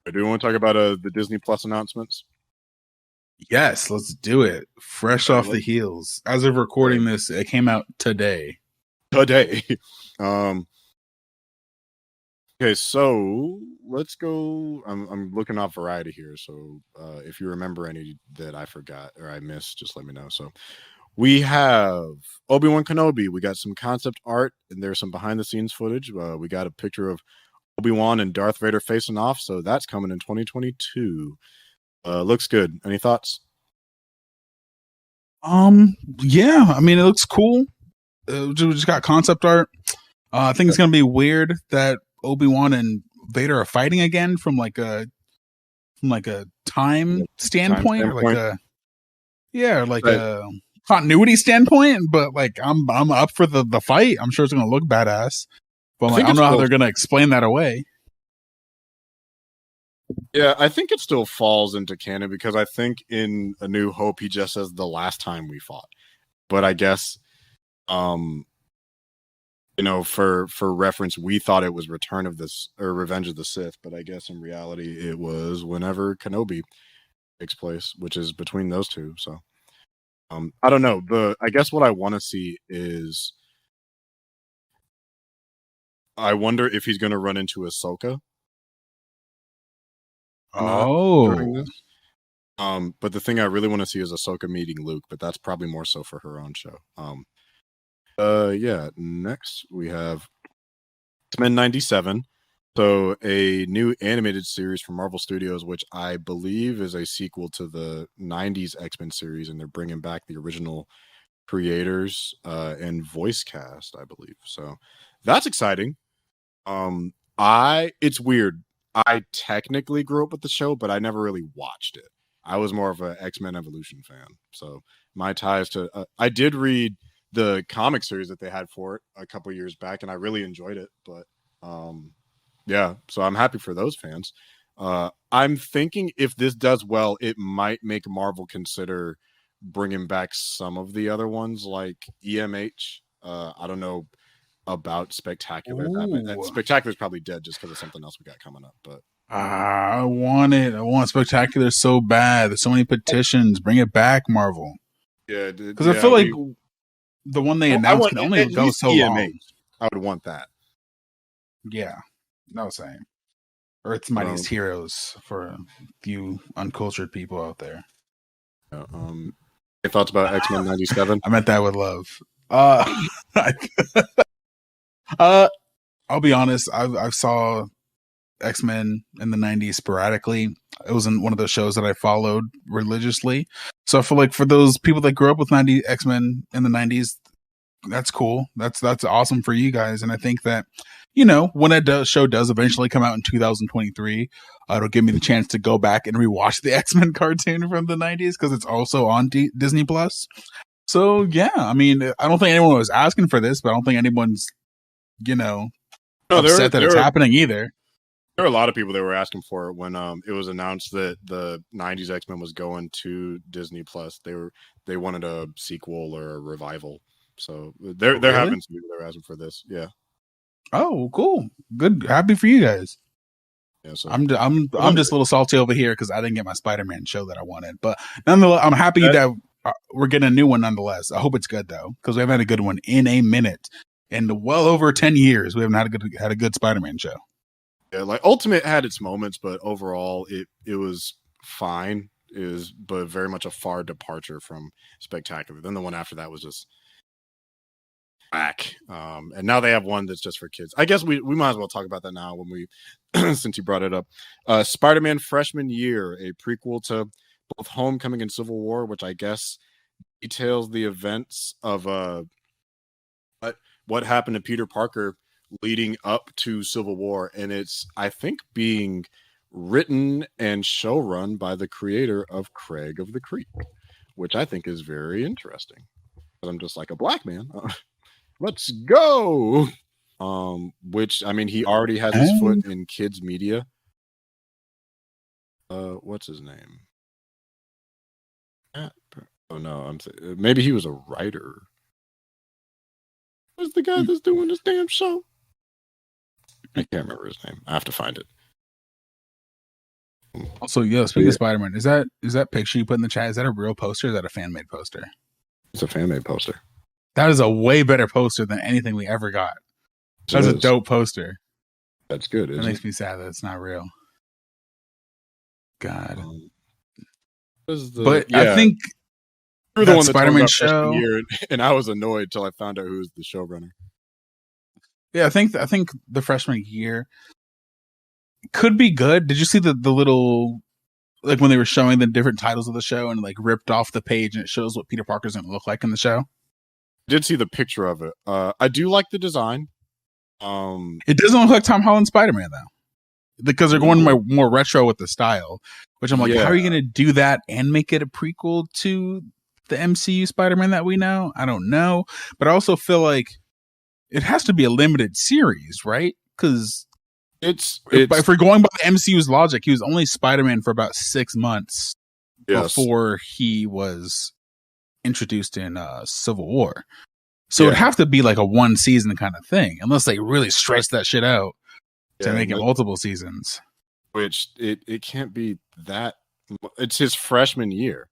Do you want to talk about the Disney Plus announcements? Yes, let's do it. Fresh All right, off the heels. As of recording this, it came out today. today. Um, okay, so let's go. I'm looking off Variety here, so if you remember any that I forgot or I missed, just let me know. So we have Obi-Wan Kenobi. We got some concept art, and there's some behind the scenes footage. We got a picture of Obi-Wan and Darth Vader facing off, so that's coming in 2022. Looks good. Any thoughts? Yeah, I mean, it looks cool. We just got concept art. I think it's gonna be weird that Obi-Wan and Vader are fighting again from like a time Time standpoint, or like standpoint. But a continuity standpoint. But like, I'm up for the fight. I'm sure it's gonna look badass. But I like, think I don't it's know how still they're gonna explain that away. Yeah, I think it still falls into canon because I think in A New Hope he just says the last time we fought. But I guess um for reference we thought it was Return of this or Revenge of the Sith, but I guess in reality it was whenever Kenobi takes place, which is between those two. So I don't know. I guess what I want to see is I wonder if he's going to run into Ahsoka or not during Oh, this. But the thing I really want to see is Ahsoka meeting Luke, but that's probably more so for her own show. Yeah. Next we have X-Men '97. So a new animated series from Marvel Studios, which I believe is a sequel to the '90s X-Men series, and they're bringing back the original creators and voice cast, I believe. So that's exciting. I It's weird. I technically grew up with the show, but I never really watched it. I was more of an X-Men Evolution fan. So my ties to I did read the comic series that they had for it a couple years back, and I really enjoyed it. But um, yeah, so I'm happy for those fans. I'm thinking if this does well, it might make Marvel consider bringing back some of the other ones, like EMH. I don't know about Spectacular. ooh. Spectacular's probably dead just because of something else we got coming up. But I want it. I want Spectacular so bad. There's so many petitions. Bring it back, Marvel. yeah, Because I yeah, feel like the one they I announced want can only at go least so long. EMH. I would want that. Yeah, no saying. Earth's Mightiest Um, Heroes for a few uncultured people out there. yeah, any thoughts about X-Men '97? I meant that with love. Uh, uh, I'll be honest. I saw X-Men in the '90s sporadically. It wasn't one of those shows that I followed religiously. So I feel like for those people that grew up with '90 X-Men in the '90s, that's cool. That's awesome for you guys. And I think that, when show does eventually come out in 2023, it'll give me the chance to go back and rewatch the X-Men cartoon from the '90s because it's also on Disney Plus. So yeah, I mean, I don't think anyone was asking for this, but I don't think anyone's you know No, upset that it's happening either. there were a lot of people that were asking for it when it was announced that the '90s X-Men was going to Disney Plus. They wanted a sequel or a revival. So Oh, there have really? been some people that were asking for this. Yeah, Oh, cool. Good. Happy for you guys. yeah. So I'm just a little salty over here because I didn't get my Spider-Man show that I wanted, but nonetheless, I'm happy that, that we're getting a new one. Nonetheless, I hope it's good though because we haven't had a good one in a minute. In well over 10 years, we haven't had a good Spider-Man show. yeah, like Ultimate had its moments, but overall it was fine. Is but very much a far departure from Spectacular. Then the one after that was just back. And now they have one that's just for kids. I guess we might as well talk about that now when we since you brought it up. Spider-Man Freshman Year, a prequel to both Homecoming and Civil War, which I guess details the events of what happened to Peter Parker leading up to Civil War, and it's I think being written and showrun by the creator of Craig of the Creek, which I think is very interesting. I'm just like a black man. Let's go. Which I mean, he already has his foot And in kids media. What's his name? Oh no, maybe he was a writer. Who's the guy that's doing this damn show? I can't remember his name. I have to find it. Also, speaking of Spider-Man, is that picture you put in the chat? Is that a real poster? Or is that a fan made poster? It's a fan made poster. That is a way better poster than anything we ever got. That's a dope poster. That's good. That makes me sad that it's not real. God. But I think you're the one that Spider-Man show year, and I was annoyed till I found out who was the showrunner. Yeah, I think the freshman year could be good. Did you see the little, like, when they were showing the different titles of the show and like ripped off the page and it shows what Peter Parker's going to look like in the show? I did see the picture of it. I do like the design. It doesn't look like Tom Holland's Spider-Man though, because they're going more retro with the style, which I'm like, how are you going to do that and make it a prequel to the MCU Spider-Man that we know? I don't know, but I also feel like it has to be a limited series, right? Because if we're going by the MCU's logic, he was only Spider-Man for about 6 months before he was introduced in Civil War. So it'd have to be like a one season kind of thing, unless they really stretch that shit out to make it multiple seasons. Which it can't be that. It's his freshman year.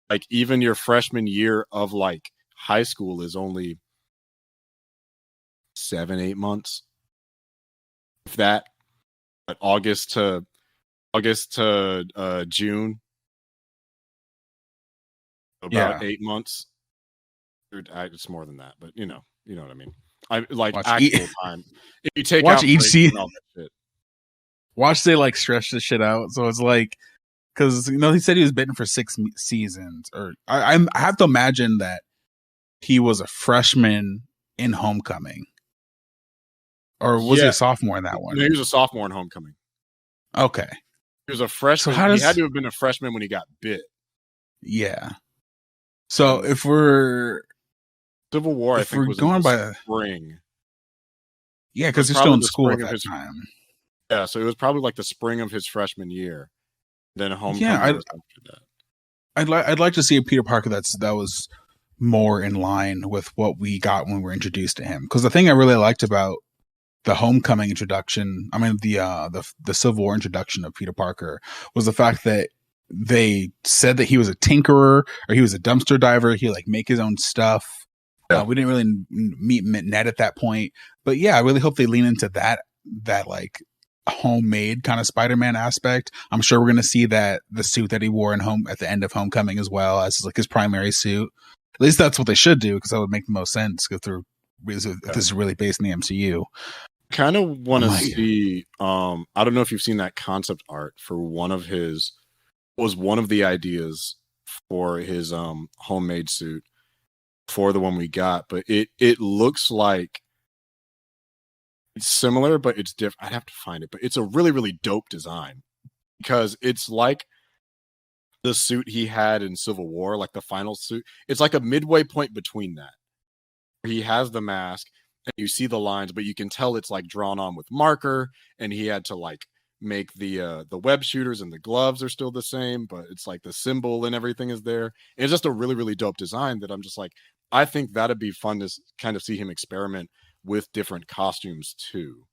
Like, even your freshman year of like high school is only 7-8 months, if that. But August to June, about 8 months. It's more than that, but you know what I mean. I like actual time. If you take watch out each season, watch they like stretch this shit out. So it's like, because he said he was bitten for 6 seasons, or I have to imagine that he was a freshman in Homecoming, or was he a sophomore in that one? No, he was a sophomore in Homecoming. Okay, he was a freshman. So he had to have been a freshman when he got bit. Yeah. So if we're Civil War, I think was going by the spring. Yeah, because he's still in school at that time. Yeah, so it was probably like the spring of his freshman year. Then Homecoming. I'd like to see a Peter Parker that was more in line with what we got when we were introduced to him. Because the thing I really liked about the Homecoming introduction, the Civil War introduction of Peter Parker, was the fact that they said that he was a tinkerer or he was a dumpster diver. He like make his own stuff. We didn't really meet Ned at that point, but I really hope they lean into that like homemade kind of Spider-Man aspect. I'm sure we're going to see that the suit that he wore at the end of Homecoming as well as like his primary suit. At least that's what they should do, because that would make the most sense if this is really based in the MCU. Kind of want to see. I don't know if you've seen that concept art for one of the ideas for his homemade suit for the one we got, but it looks like it's similar, but it's different. I'd have to find it, but it's a really, really dope design, because it's like the suit he had in Civil War, like the final suit. It's like a midway point between that. He has the mask and you see the lines, but you can tell it's like drawn on with marker, and he had to like make the web shooters, and the gloves are still the same, but it's like the symbol and everything is there. And it's just a really, really dope design that I'm just like, I think that'd be fun to kind of see him experiment with different costumes too,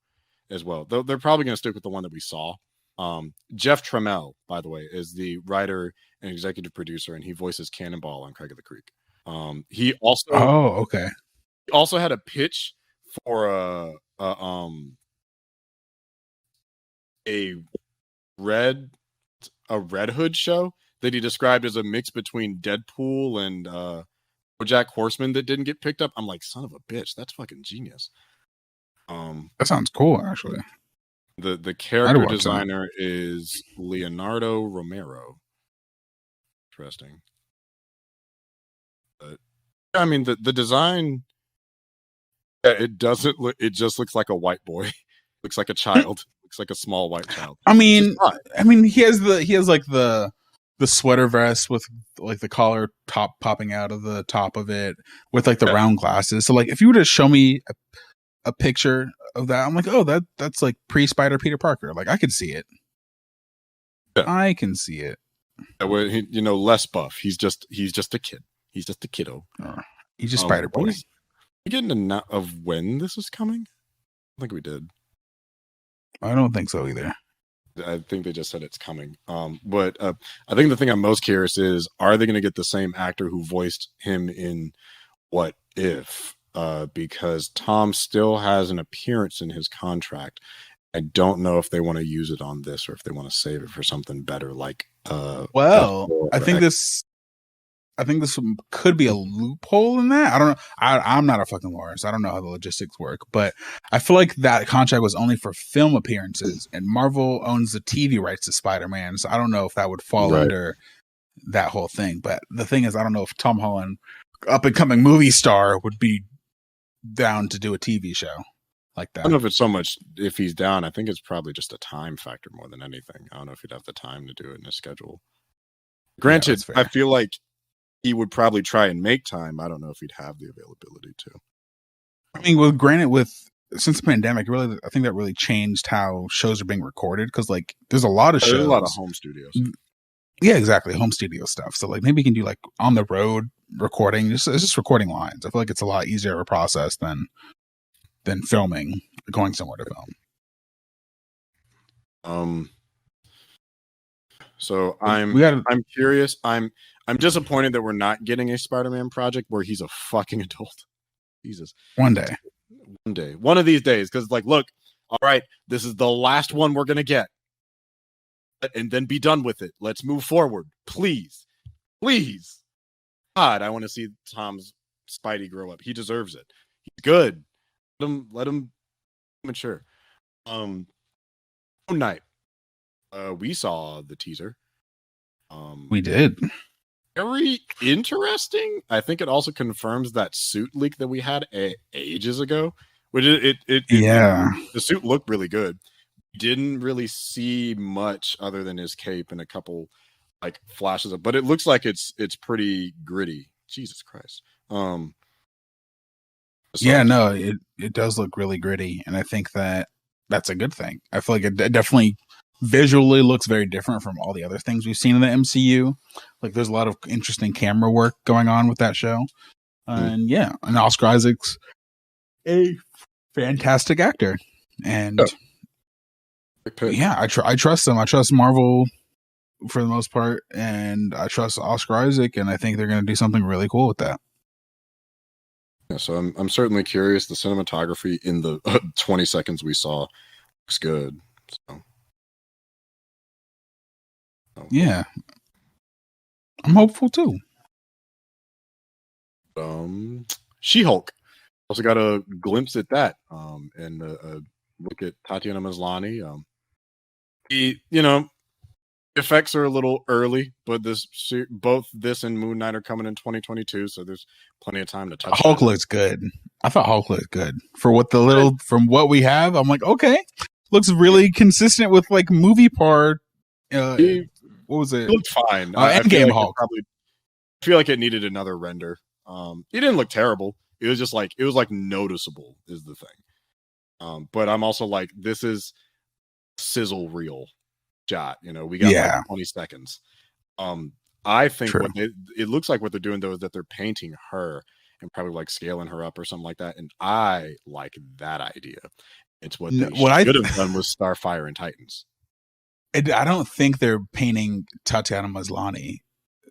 as well. Though they're probably going to stick with the one that we saw. Jeff Tramiel, by the way, is the writer and executive producer, and he voices Cannonball on Craig of the Creek. He also He also had a pitch for a Red Hood show that he described as a mix between Deadpool and BoJack Horseman that didn't get picked up. I'm like, son of a bitch, that's fucking genius. That sounds cool, actually. The character designer is Leonardo Romero. Interesting. But I mean, the design, it doesn't look. It just looks like a white boy. Looks like a child. Looks like a small white child. I mean, he has like the sweater vest with like the collar top popping out of the top of it with like the round glasses. So like, if you were to show me a picture of that, I'm like, oh, that's like pre-Spider Peter Parker. Like, I could see it. Yeah. I can see it. Less buff. He's just a kid. He's just a kiddo. He's just Spider Boy. We getting of when this is coming? I think we did. I don't think so either. I think they just said it's coming. But I think the thing I'm most curious is, are they going to get the same actor who voiced him in What If? Because Tom still has an appearance in his contract. I don't know if they want to use it on this or if they want to save it for something better, like Well, F4 I think this could be a loophole in that. I don't know. I'm not a fucking lawyer, so I don't know how the logistics work. But I feel like that contract was only for film appearances, and Marvel owns the TV rights to Spider-Man. So I don't know if that would fall Right. under that whole thing. But the thing is, I don't know if Tom Holland, up and coming movie star, would be down to do a TV show like I don't know that. if it's so much if he's down. I think it's probably just a time factor more than anything. I don't know if he'd have the time to do it in his schedule. Yeah, Granted, that's fair. I feel like he would probably try and make time. I don't know if he'd have the availability to. I mean, with since the pandemic, really, I think that really changed how shows are being recorded because like there's a lot of shows. There's a lot of home studios. Yeah, exactly. Home studio stuff. So like maybe you can do like on the road recording. It's just recording lines. I feel like it's a lot easier of a process than filming, going somewhere to film. So I'm curious. I'm disappointed that we're not getting a Spider-Man project where he's a fucking adult. Jesus. One day. One of these days. Because like, look, all right, this is the last one we're gonna get. And then be done with it. Let's move forward. Please. Please. God, I want to see Tom's Spidey grow up. He deserves it. He's good. Let him mature. Moon Knight. We saw the teaser. We did. Very interesting. I think it also confirms that suit leak that we had ages ago. Which yeah, the suit looked really good. Didn't really see much other than his cape and a couple like flashes of, but it looks like it's pretty gritty. Jesus Christ. Yeah, no, it does look really gritty, and I think that's a good thing. I feel like it definitely visually looks very different from all the other things we've seen in the MCU. Like there's a lot of interesting camera work going on with that show. And yeah, and Oscar Isaac's a fantastic actor. And yeah, I trust him. I trust Marvel for the most part, and I trust Oscar Isaac, and I think they're going to do something really cool with that. Yeah, so I'm certainly curious. The cinematography in the 20 seconds we saw looks good. So yeah, I'm hopeful too. She-Hulk also got a glimpse at that, and a look at Tatiana Maslany. Effects are a little early, but both this and Moon Knight are coming in 2022, so there's plenty of time to touch. Hulk looks good. I thought Hulk looked good for what from what we have. I'm like, okay, looks really consistent with like movie part. What was it? It looked fine. Endgame Hulk. I feel like it needed another render. It didn't look terrible. It was just like noticeable is the thing. But I'm also like, this is sizzle reel shot. We got like 20 seconds. I think it looks like what they're doing though is that they're painting her and probably like scaling her up or something like that. And I like that idea. It's what they should have done with Starfire and Titans. I don't think they're painting Tatiana Maslany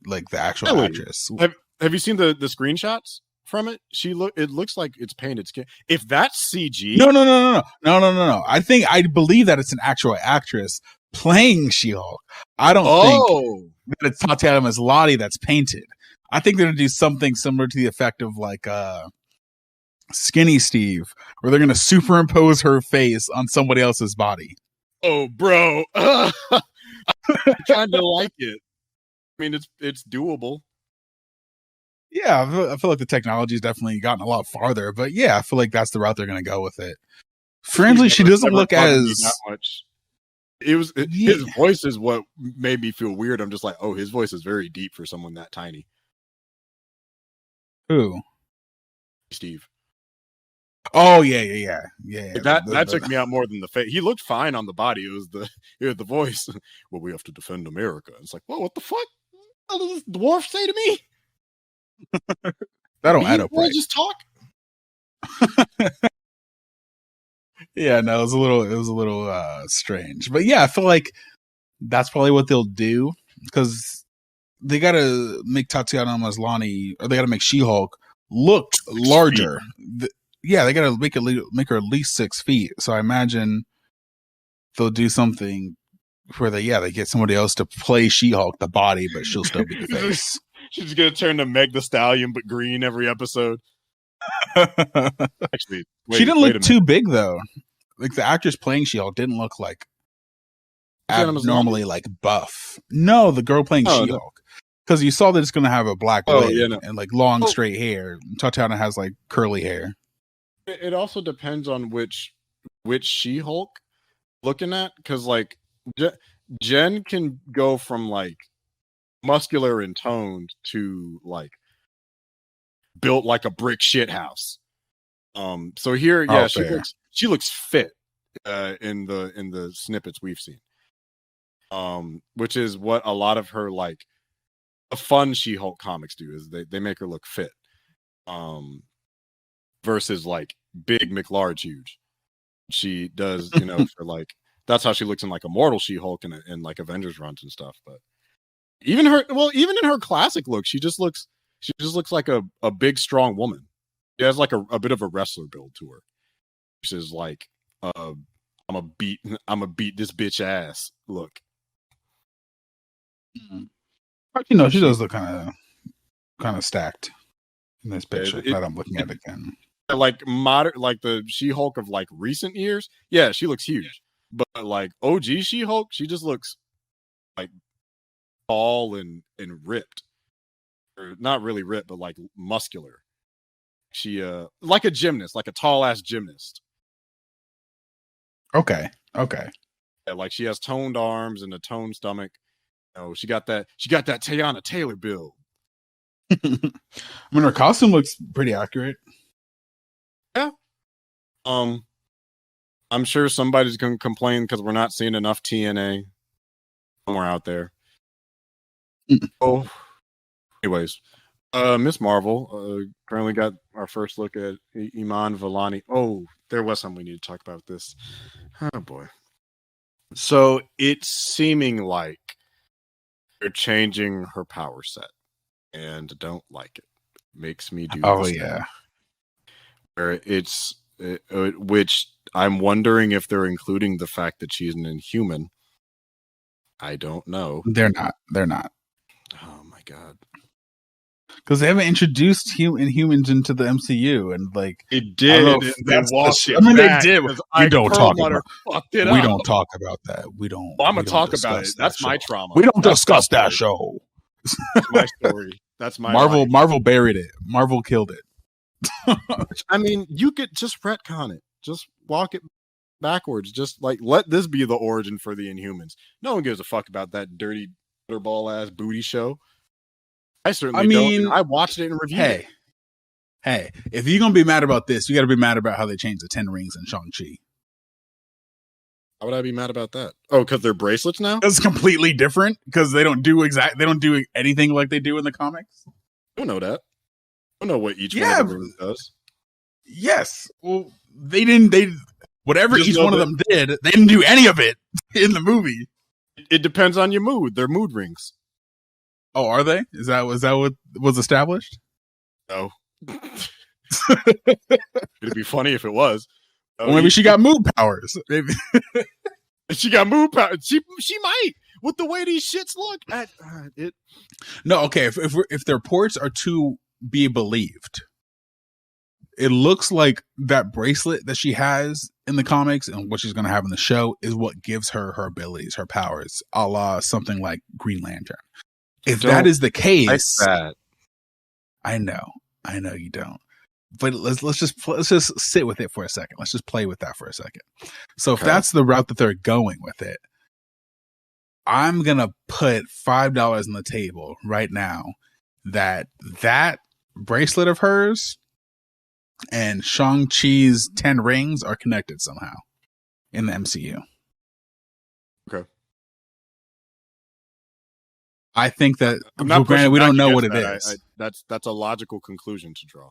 like the actual actress. Have you seen the screenshots from it? It looks like it's painted skin. If that's CG, no. I believe that it's an actual actress playing She-Hulk. I don't think that it's Tatiana Maslany that's painted. I think they're gonna do something similar to the effect of like Skinny Steve, where they're gonna superimpose her face on somebody else's body. Oh, bro, I kind of like it. I mean, it's doable. Yeah, I feel like the technology's definitely gotten a lot farther, but yeah, I feel like that's the route they're going to go with it. Strangely, she doesn't look as that much. His voice is what made me feel weird. I'm just like, oh, his voice is very deep for someone that tiny. Who? Steve. Oh yeah. That took me out more than the face. He looked fine on the body. It was the voice. Well, we have to defend America. It's like, well, what the fuck? What does this dwarf say to me? That don't add up, right? Just talk. Yeah, no, it was a little strange. But yeah, I feel like that's probably what they'll do because they gotta make Tatiana Maslany, or they gotta make She-Hulk look 6 feet. larger. Yeah, they gotta make her at least 6 feet. So I imagine they'll do something where they get somebody else to play She-Hulk, the body, but she'll still be the face. She's gonna turn to Meg the Stallion, but green every episode. Actually, she didn't look too big though. Like the actress playing She-Hulk didn't look like abnormally like buff. No, the girl playing She-Hulk, because you saw that it's going to have a black wig and like long straight hair. Tatiana has like curly hair. It also depends on which She-Hulk looking at, because like Jen can go from like muscular and toned to like built like a brick shit house. So here, yeah, she looks fit in the snippets we've seen. Which is what a lot of her like the fun She-Hulk comics do, is they make her look fit. Versus like big McLarge huge. She does, for like that's how she looks in like Immortal She-Hulk and like Avengers runs and stuff. But even in her classic look, she just looks like a big strong woman. She has like a bit of a wrestler build to her. She is like I'm a beat this bitch ass look. She does look kind of stacked in this picture that I'm looking at again. Like modern, like the She-Hulk of like recent years, yeah, she looks huge. But like OG She-Hulk, she just looks like tall and ripped, or not really ripped, but like muscular. She like a gymnast, like a tall ass gymnast. Okay. Yeah, like she has toned arms and a toned stomach. She got that Tiana Taylor build. I mean, her costume looks pretty accurate. Yeah. I'm sure somebody's going to complain because we're not seeing enough TNA somewhere out there. Oh, anyways, Miss Marvel currently got our first look at Iman Vellani. Oh, there was something we need to talk about this. Oh boy. So it's seeming like they're changing her power set, and don't like it. Makes me do. Oh yeah. Where which I'm wondering if they're including the fact that she's an Inhuman. I don't know. They're not. Oh my god. Because they haven't introduced Inhumans into the MCU, and like it did. They did. We don't talk about that. We don't. Well, I'm gonna talk about it. That's my trauma. We don't discuss that show. That's my story. That's my Marvel. Life. Marvel buried it. Marvel killed it. I mean, you could just retcon it. Just walk it backwards. Just like let this be the origin for the Inhumans. No one gives a fuck about that dirty butterball ass booty show. I certainly don't. I watched it and reviewed it. Hey, if you're gonna be mad about this, you got to be mad about how they changed the 10 rings in Shang-Chi. How would I be mad about that? Oh, because they're bracelets now? It's completely different because they don't do anything like they do in the comics. I don't know that. I don't know what each one of them does. Yes. Well, whatever each one of them did, they didn't do any of it in the movie. It depends on your mood. They're mood rings. Oh, are they? Is that what was established? No. It'd be funny if it was. Well, maybe she got mood powers. Maybe she got mood powers. She might, with the way these shits look. No, okay. If their reports are to be believed, it looks like that bracelet that she has in the comics and what she's going to have in the show is what gives her abilities, her powers, a la something like Green Lantern. If that is the case, I know you don't. But let's just sit with it for a second. Let's just play with that for a second. So if that's the route that they're going with it, I'm gonna put $5 on the table right now that bracelet of hers and Shang-Chi's 10 rings are connected somehow in the MCU. Okay. I think that, granted, we don't know what it is. That's a logical conclusion to draw.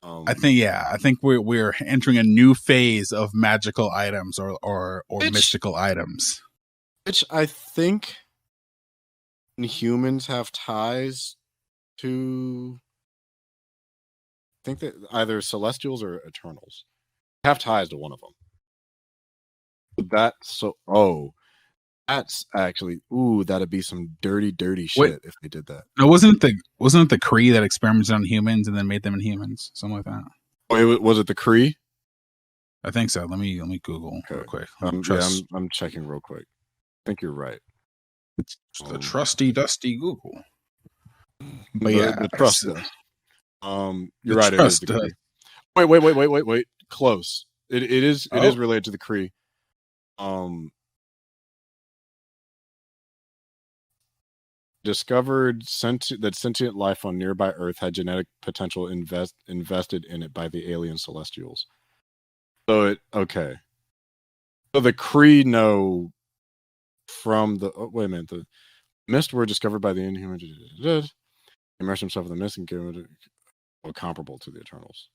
I think we're entering a new phase of magical items or mystical items, which I think humans have ties to. I think that either Celestials or Eternals have ties to one of them. That's actually that'd be some dirty shit if they did that. No, wasn't it the Kree that experimented on humans and then made them Inhumans, something like that? Was it the Kree? I think so. Let me Google real quick. I'm checking real quick. I think you're right. It's the trusty dusty Google. But the trust dust. You're right. It is the Kree. Wait. Close. It is related to the Kree. Discovered that sentient life on nearby Earth had genetic potential invested in it by the alien Celestials. So So the Kree know from the the mist were discovered by the Inhumans. Immerse himself in the mist and give it comparable to the Eternals.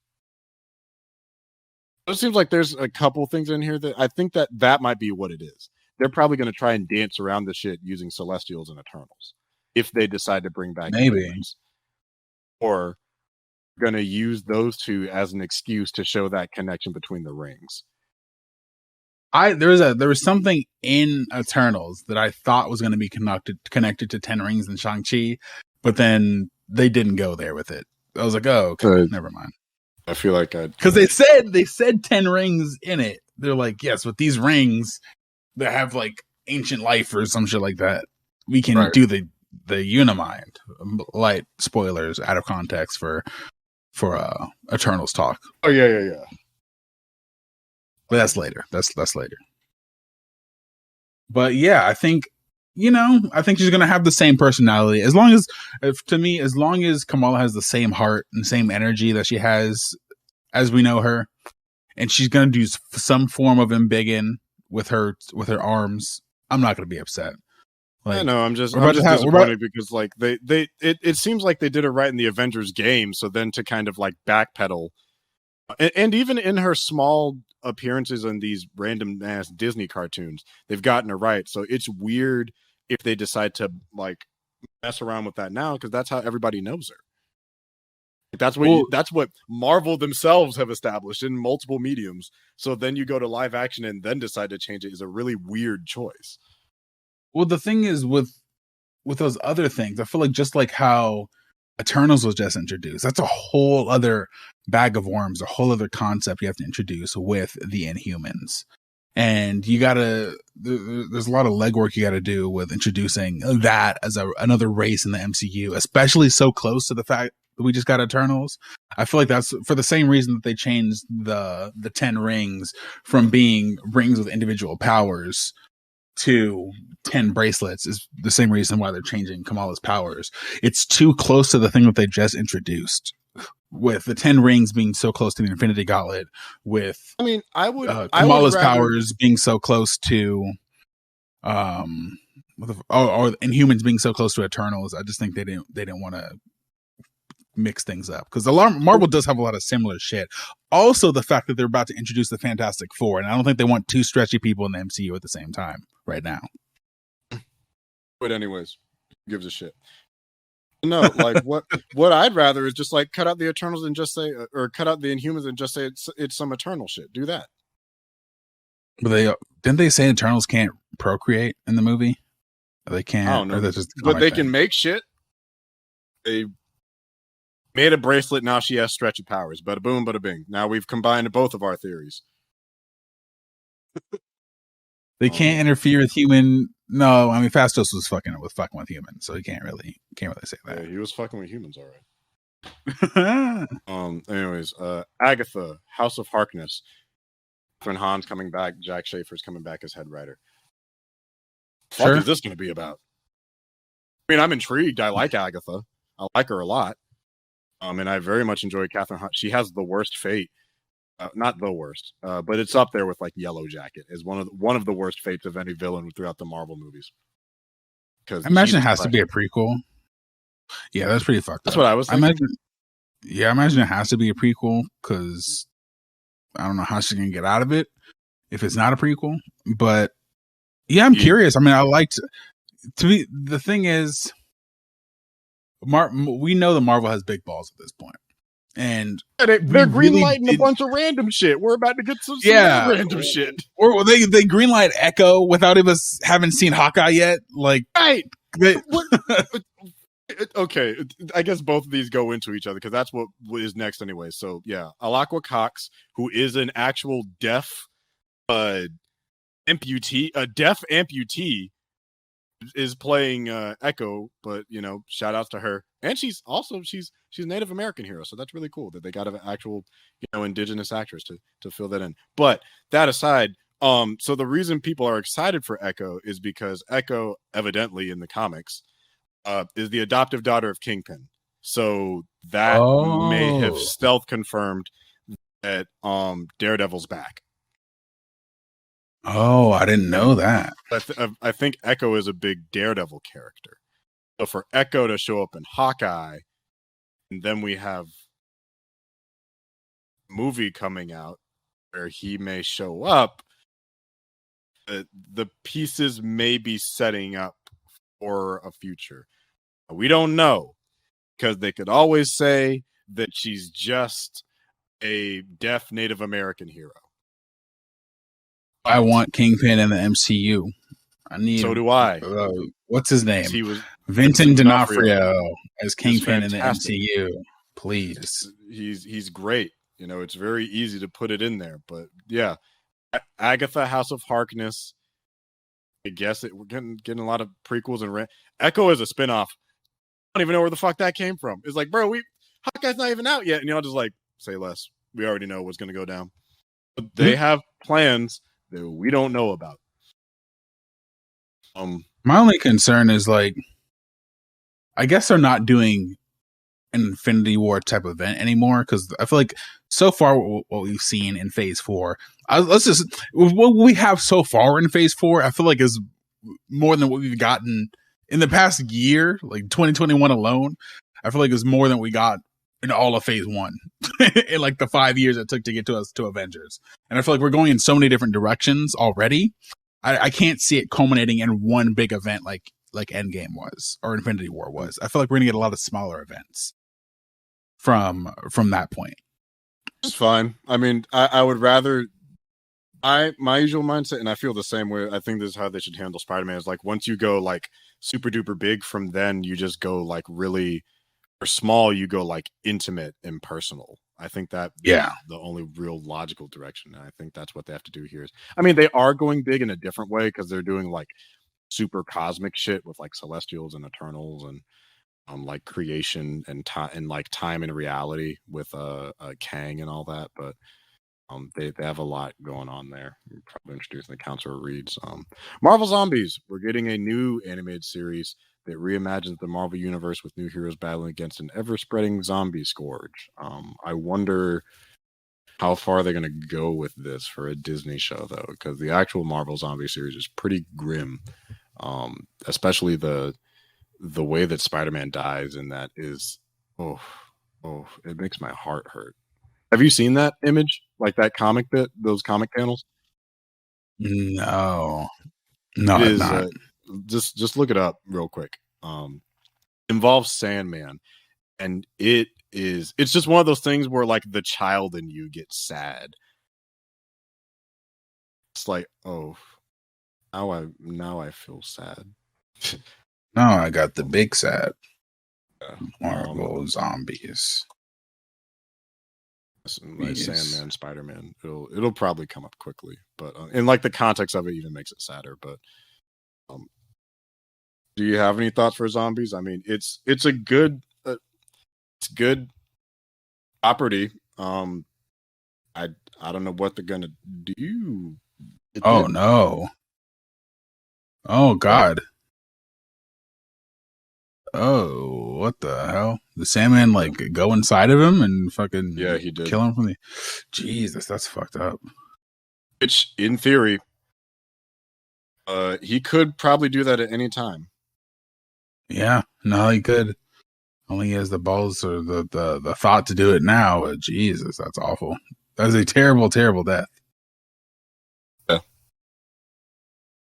It seems like there's a couple things in here that I think that might be what it is. They're probably going to try and dance around the shit using Celestials and Eternals if they decide to bring back humans. Or going to use those two as an excuse to show that connection between the rings. There was something in Eternals that I thought was going to be connected to Ten Rings and Shang-Chi, but then they didn't go there with it. I was like, oh, okay, never mind. I feel like because they said 10 rings in it. They're like, yes, with these rings that have like ancient life or some shit like that, we can do the Unimind. Light spoilers out of context for Eternals talk. Oh yeah. But that's later. That's later. But yeah, I think she's gonna have the same personality as long as Kamala has the same heart and same energy that she has as we know her, and she's gonna do some form of embiggen with her arms. I'm not gonna be upset. Like, I know. I'm just disappointed because like it seems like they did it right in the Avengers game. So then to kind of like backpedal, and even in her small appearances in these random ass Disney cartoons, they've gotten it right. So it's weird if they decide to like mess around with that now, because that's how everybody knows her. That's what Marvel themselves have established in multiple mediums. So then you go to live action and then decide to change it is a really weird choice. Well, the thing is with those other things, I feel like just like how Eternals was just introduced, that's a whole other bag of worms, a whole other concept you have to introduce with the Inhumans. And there's a lot of legwork you got to do with introducing that as another race in the MCU, especially so close to the fact that we just got Eternals. I feel like that's for the same reason that they changed the 10 rings from being rings with individual powers to 10 bracelets is the same reason why they're changing Kamala's powers. It's too close to the thing that they just introduced, with the 10 rings being so close to the Infinity Gauntlet, with Kamala's powers being so close to or Inhumans being so close to Eternals. I just think they didn't want to mix things up, because Marvel does have a lot of similar shit. Also, the fact that they're about to introduce the Fantastic Four, and I don't think they want two stretchy people in the MCU at the same time right now. But anyways, who gives a shit? No, like what I'd rather is just like cut out the Eternals and just say, or cut out the Inhumans and just say it's some Eternal shit. Do that. But didn't they say Eternals can't procreate in the movie? Or they can't. I don't know. But they can make shit. They made a bracelet. Now she has stretchy powers. Bada boom, bada bing. Now we've combined both of our theories. They can't interfere with human. No, I mean Fastos was fucking with humans, so he can't really say that. Yeah, he was fucking with humans, all right. Anyways, Agatha, House of Harkness. Catherine Hahn's coming back. Jack Schaefer's coming back as head writer. What is this going to be about? I mean, I'm intrigued. I like Agatha. I like her a lot. And I very much enjoy Catherine Hahn. She has the worst fate. Not the worst, but it's up there with like Yellow Jacket as one of the worst fates of any villain throughout the Marvel movies. Because I imagine it has to be a prequel. Yeah, that's pretty fucked up. That's what I was thinking. Yeah, I imagine it has to be a prequel because I don't know how she's gonna get out of it if it's not a prequel. But yeah, I'm curious. I mean, I liked to be. The thing is, we know that Marvel has big balls at this point, and they're we really greenlighting a bunch of random shit. We're about to get some yeah, random shit. Or they greenlight Echo without us having seen Hawkeye yet. Like, right? Okay, I guess both of these go into each other because that's what is next anyway. So yeah, Alaqua Cox, who is an actual deaf amputee, a deaf amputee, is playing Echo. But you know, shout outs to her, and she's Native American hero, so that's really cool that they got an actual indigenous actress to fill that in. But that aside, so the reason people are excited for Echo is because Echo, evidently in the comics, is the adoptive daughter of Kingpin. So that may have stealth confirmed that Daredevil's back. Oh, I didn't know that. I think Echo is a big Daredevil character. So for Echo to show up in Hawkeye, and then we have a movie coming out where he may show up, the pieces may be setting up for a future. We don't know, because they could always say that she's just a deaf Native American hero. I want Kingpin in the MCU. I need. So do I. What's his name? He was Vincent D'Onofrio as Kingpin in the MCU. Please. He's great. You know, it's very easy to put it in there. But yeah, Agatha, House of Harkness. I guess we're getting a lot of prequels and Echo is a spinoff. I don't even know where the fuck that came from. It's like, bro, Hawkeye's not even out yet, and y'all just like say less. We already know what's going to go down. But they have plans that we don't know about. My only concern is, like, I guess they're not doing an Infinity War type event anymore, because I feel like so far what we've seen in Phase 4, what we have so far in Phase 4, I feel like is more than what we've gotten in the past year, like 2021 alone. I feel like it's more than we got in all of Phase 1 in like the 5 years it took to get to us to Avengers. And I feel like we're going in so many different directions already. I can't see it culminating in one big event like Endgame was or Infinity War was. I feel like we're gonna get a lot of smaller events from that point. It's fine. I mean, I would rather. My usual mindset, and I feel the same way. I think this is how they should handle Spider-Man. Is like once you go like super duper big, from then you just go like really, or small. You go like intimate and personal. I think that is the only real logical direction. And I think that's what they have to do here. I mean, they are going big in a different way because they're doing like super cosmic shit with like Celestials and Eternals and like creation and time and like time and reality with Kang and all that. But they have a lot going on there. We're probably introducing the Counselor Reeds. Marvel Zombies. We're getting a new animated series that reimagines the Marvel universe with new heroes battling against an ever-spreading zombie scourge. I wonder how far they're going to go with this for a Disney show, though, because the actual Marvel Zombie series is pretty grim. Especially the way that Spider-Man dies, and that is, it makes my heart hurt. Have you seen that image, like that comic bit, those comic panels? No, it is. Just look it up real quick. Involves Sandman, and it's just one of those things where like the child in you gets sad. It's like, oh, now I feel sad. Now I got the big sad. Marvel Zombies. Like Sandman, Spider-Man, it'll probably come up quickly, but and like the context of it even makes it sadder. But do you have any thoughts for Zombies? I mean, it's a good property. I don't know what they're gonna do. No! Oh God! Oh, what the hell? The Sandman like go inside of him and fucking he did kill him from the. Jesus, that's fucked up. Which, in theory, he could probably do that at any time. Yeah, no, he could. Only he has the balls or the thought to do it now. But Jesus, that's awful. That's a terrible, terrible death. Yeah.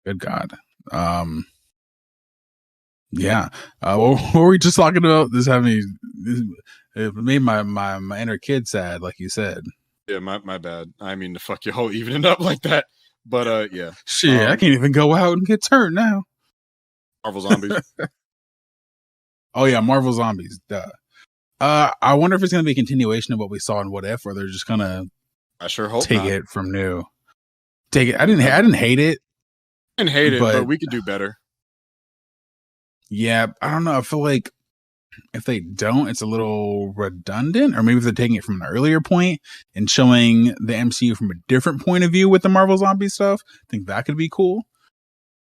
Good God. Yeah. What were we just talking about? This it made my inner kid sad, like you said. Yeah, my bad. I mean to fuck your whole evening up like that. But yeah. Shit, I can't even go out and get turned now. Marvel Zombies. Oh yeah, Marvel Zombies. Duh. I wonder if it's gonna be a continuation of what we saw in What If, or they're just gonna I sure hope take not. it from new. Take it. I didn't hate it. I didn't hate it, but we could do better. Yeah, I don't know. I feel like if they don't, it's a little redundant, or maybe if they're taking it from an earlier point and showing the MCU from a different point of view with the Marvel Zombie stuff, I think that could be cool.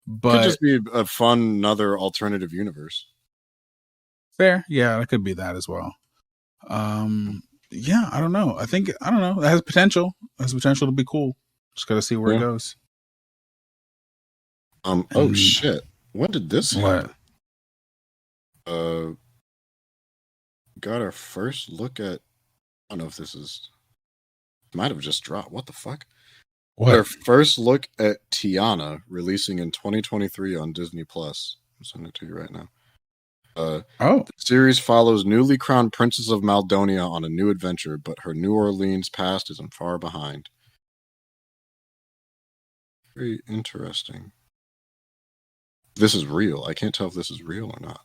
But it could just be a fun, another alternative universe. Fair, yeah, that could be that as well. Yeah, I don't know. I don't know. It has potential. It has potential to be cool. Just gotta see where it goes. Oh shit! When did this happen? Got our first look at. I don't know if this is. Might have just dropped. What the fuck? What? Our first look at Tiana releasing in 2023 on Disney Plus. I'm sending it to you right now. The series follows newly crowned Princess of Maldonia on a new adventure, but her New Orleans past isn't far behind. Very interesting. This is real. I can't tell if this is real or not.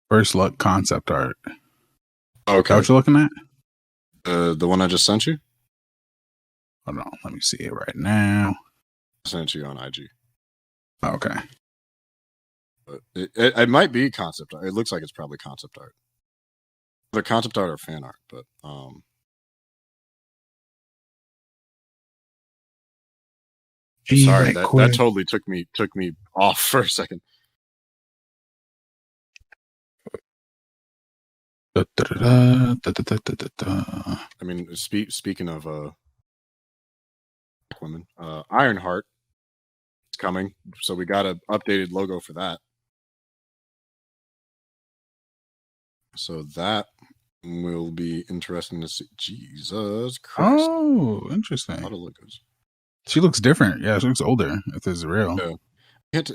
First look concept art. Okay. What you looking at? The one I just sent you? Hold on, let me see it right now. I sent it to you on IG. Okay. But it might be concept art. It looks like it's probably concept art. Either concept art or fan art, but sorry, that totally took me off for a second. I mean, speaking of women, Ironheart is coming, so we got an updated logo for that. So that will be interesting to see. Jesus Christ! Oh, interesting. A lot of logos. She looks different. Yeah, she looks older. If this is real. I can't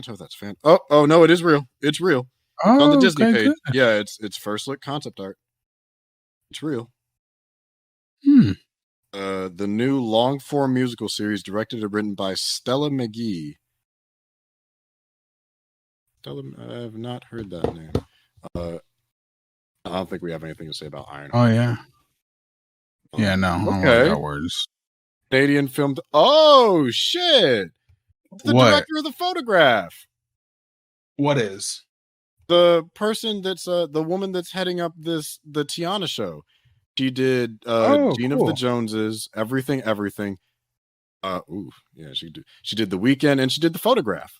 tell if that's fan. Oh no, it is real. It's real. Oh, it's on the Disney page. Good. Yeah, it's first look concept art. It's real. The new long form musical series directed and written by Stella McGee. I have not heard that name. I don't think we have anything to say about Iron. Oh yeah. Yeah, no. Okay. I don't got words. Canadian filmed. Oh shit! The director of The Photograph. What is? The person that's the woman that's heading up the Tiana show. She did Gene of the Joneses, Everything. She did The Weekend, and she did The Photograph.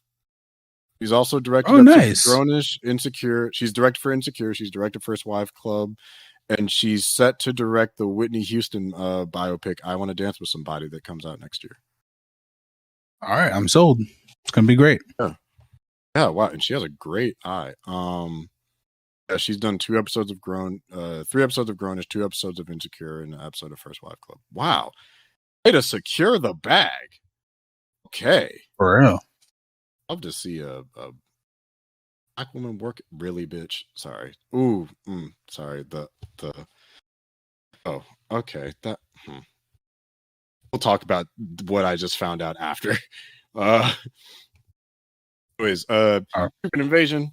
She's also directed Grownish, Insecure. She's directed for Insecure. She's directed First Wife Club, and she's set to direct the Whitney Houston biopic I Want to Dance with Somebody that comes out next year. All right, I'm sold. It's gonna be great. Yeah, wow, and she has a great eye. She's done 2 episods of 3 episodes of Grownish, 2 episodes of Insecure, and an episode of First Wife Club. Wow, way to secure the bag. Okay, for real. Love to see a black woman work. Really, bitch. Sorry. Ooh, sorry. Oh, okay. That. We'll talk about what I just found out after. Anyways, Secret Invasion.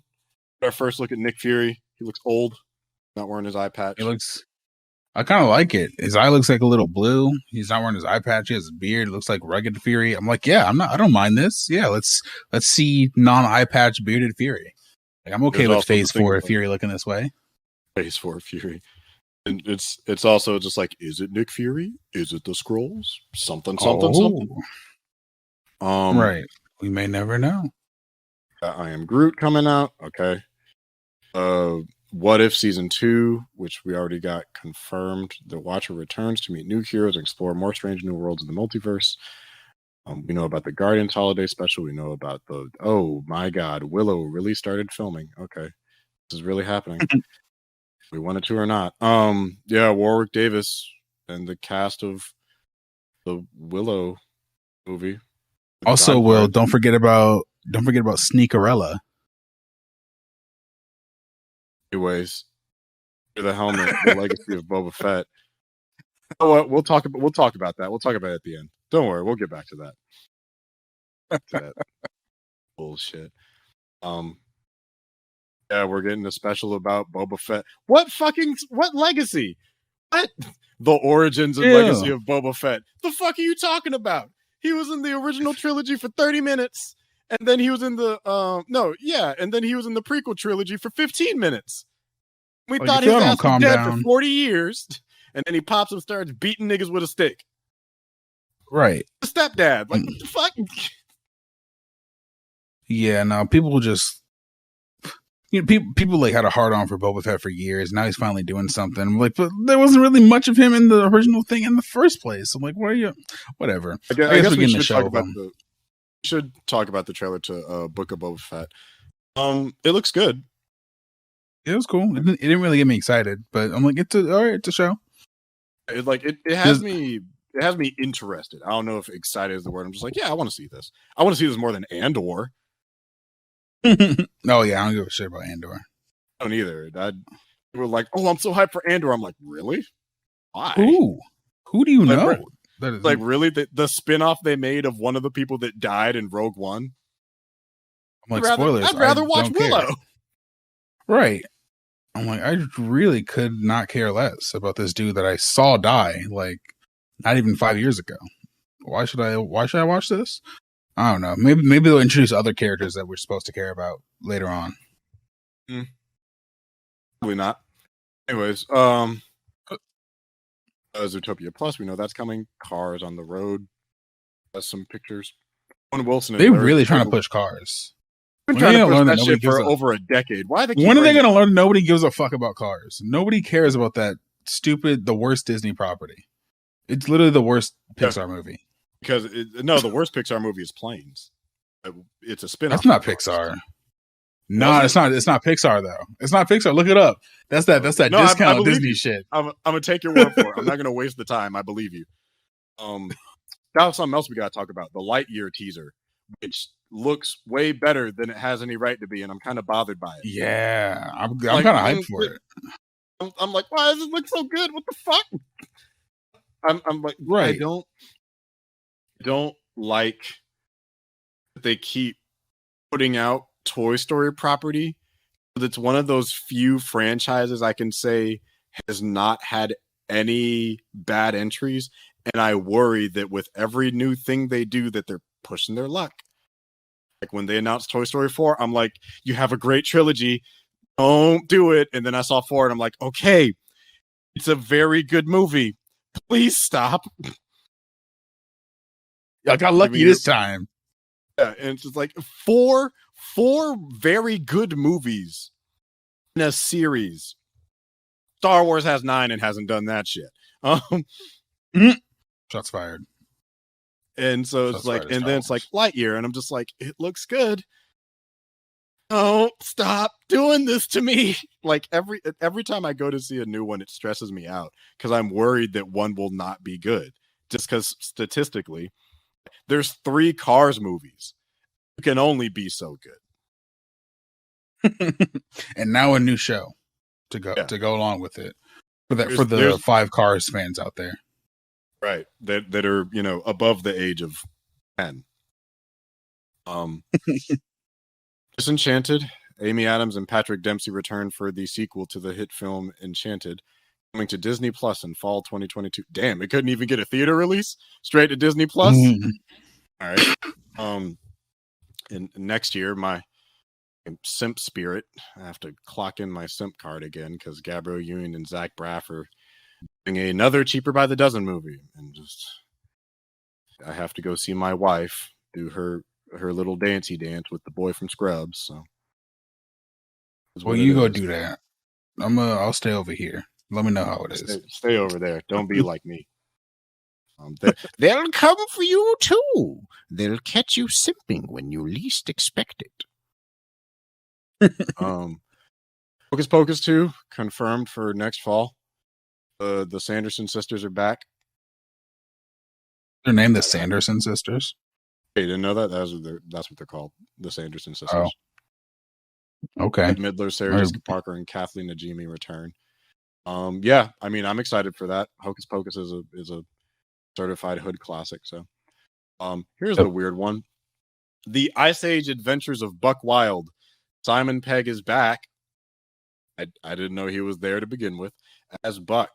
Our first look at Nick Fury. He looks old, not wearing his eye patch. I kind of like it. His eye looks like a little blue. He's not wearing his eye patch. He has a beard. It looks like rugged Fury. I'm like, yeah, I don't mind this. Yeah, let's see non-eye patch bearded Fury. Like, I'm okay with Phase 4 Fury looking this way. Phase 4 Fury. And it's also just like, is it Nick Fury? Is it the Skrulls? Something. Right. We may never know. I Am Groot coming out. Okay. What If Season 2, which we already got confirmed. The Watcher returns to meet new heroes and explore more strange new worlds in the multiverse. We know about the Guardians holiday special. We know about the, oh my God, Willow really started filming. Okay. This is really happening. We want it to or not. Yeah, Warwick Davis and the cast of the Willow movie. Also, Will, don't forget about Sneakerella. Anyways, the helmet, the legacy of Boba Fett. Oh, what? We'll talk about that. We'll talk about it at the end. Don't worry, we'll get back to that. Bullshit. Yeah, we're getting a special about Boba Fett. What legacy? What? The origins and legacy of Boba Fett. The fuck are you talking about? He was in the original trilogy for 30 minutes. And then he was in the and then he was in the prequel trilogy for 15 minutes. We thought his ass was dead for 40 years. And then he pops and starts beating niggas with a stick. Right. The stepdad. Like, what the fuck? Yeah, no, people just people like had a hard on for Boba Fett for years. Now he's finally doing something. I'm like, but there wasn't really much of him in the original thing in the first place. I'm like, why are you? Whatever. I guess we should talk about talk about the trailer to Book of Boba Fett. It looks good. It was cool. It didn't really get me excited, but I'm like, it's a show. It has me interested. I don't know if excited is the word. I'm just like, yeah, I want to see this. I want to see this more than Andor. Oh yeah, I don't give a shit about Andor. I don't either. They were like, oh, I'm so hyped for Andor. I'm like, really? Why? Who do you know? That is like really the spin-off they made of one of the people that died in Rogue One. I'm like, spoilers. I'd rather watch Willow. Right. I'm like, I really could not care less about this dude that I saw die like not even 5 years ago. Why should I watch this? I don't know. Maybe they'll introduce other characters that we're supposed to care about later on. Probably not. Anyways, Zootopia Plus, we know that's coming. Cars on the Road. That's some pictures. Owen Wilson. They're really trying to push Cars. Been trying to push that shit for over a decade. Why when are they going to learn nobody gives a fuck about Cars? Nobody cares about that stupid, the worst Disney property. It's literally the worst Pixar movie. Because the worst Pixar movie is Planes. It's a spin-off. That's not Pixar. No, it's not. It's not Pixar though. It's not Pixar. Look it up. That's that discount Disney shit. I'm gonna take your word for it. I'm not gonna waste the time. I believe you. That's something else we gotta talk about. The Lightyear teaser, which looks way better than it has any right to be, and I'm kind of bothered by it. Yeah, I'm kind of hyped for it. I'm like, why does it look so good? What the fuck? I'm like, right. I don't like that they keep putting out Toy Story property. It's one of those few franchises I can say has not had any bad entries, and I worry that with every new thing they do that they're pushing their luck. Like when they announced Toy Story 4, I'm like, you have a great trilogy, don't do it. And then I saw 4 and I'm like, okay, it's a very good movie. Please stop. I got lucky this time. Yeah, and it's just like four very good movies in a series. Star Wars has 9 and hasn't done that shit. Shots fired. And so it's like, and then it's like Lightyear, and I'm just like, it looks good. Oh, stop doing this to me. Like every time I go to see a new one, it stresses me out because I'm worried that one will not be good. Just because statistically, there's 3 Cars movies. You can only be so good. And now a new show to go along with it for the 5 Cars fans out there. Right. That are, above the age of 10. Disenchanted, Amy Adams and Patrick Dempsey return for the sequel to the hit film Enchanted, coming to Disney Plus in fall 2022. Damn, it couldn't even get a theater release? Straight to Disney Plus? Mm-hmm. All right. And next year, my simp spirit, I have to clock in my simp card again because Gabrielle Union and Zach Braff are doing another Cheaper by the Dozen movie, and I have to go see my wife do her little dancey dance with the boy from Scrubs. So, well, you go do that. I'll stay over here. Let me know how it is. Stay over there. Don't be like me. They'll come for you too. They'll catch you simping when you least expect it. Hocus Pocus 2 confirmed for next fall. The Sanderson sisters are back. They're named the Sanderson sisters. Hey, you didn't know that? That's what they're called. The Sanderson sisters. Oh. Okay. Midler, Sarah Jessica Parker, and Kathleen Najimy return. Yeah, I mean, I'm excited for that. Hocus Pocus is a certified hood classic. So, here's the weird one: The Ice Age Adventures of Buck Wild. Simon Pegg is back. I didn't know he was there to begin with as Buck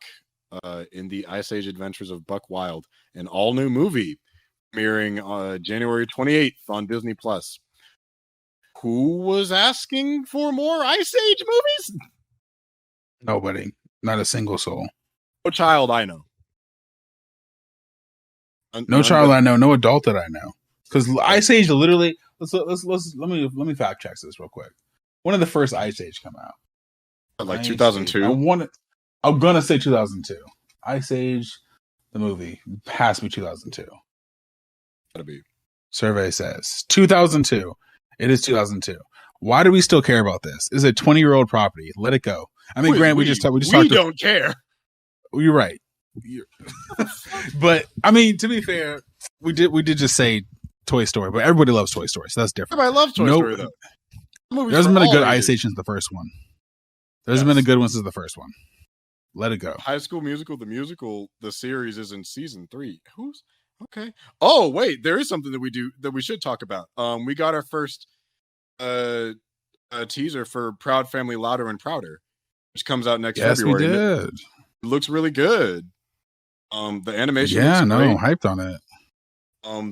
in the Ice Age Adventures of Buck Wild, an all new movie premiering January 28th on Disney Plus. Who was asking for more Ice Age movies? Nobody. Not a single soul. No child I know. No child I know. No adult that I know. Because Ice Age literally. Let me fact check this real quick. When did the first Ice Age come out? Like 2002. I'm gonna say 2002. Ice Age, the movie, has to be 2002. Gotta be. Survey says 2002. It is 2002. Why do we still care about this? It's a 20-year-old property. Let it go. I mean, Grant, we don't care. You're right. But I mean, to be fair, we did just say Toy Story, but everybody loves Toy Story, so that's different. Everybody loves Toy Story though. There hasn't been a good Ice Age since the first one. There hasn't been a good one since the first one. Let it go. High School Musical, the series is in season 3. Who's okay? Oh wait, there is something that we should talk about. We got our first teaser for Proud Family Louder and Prouder, which comes out next February. Yes, we did. It looks really good. The animation. Yeah, looks great. Hyped on it.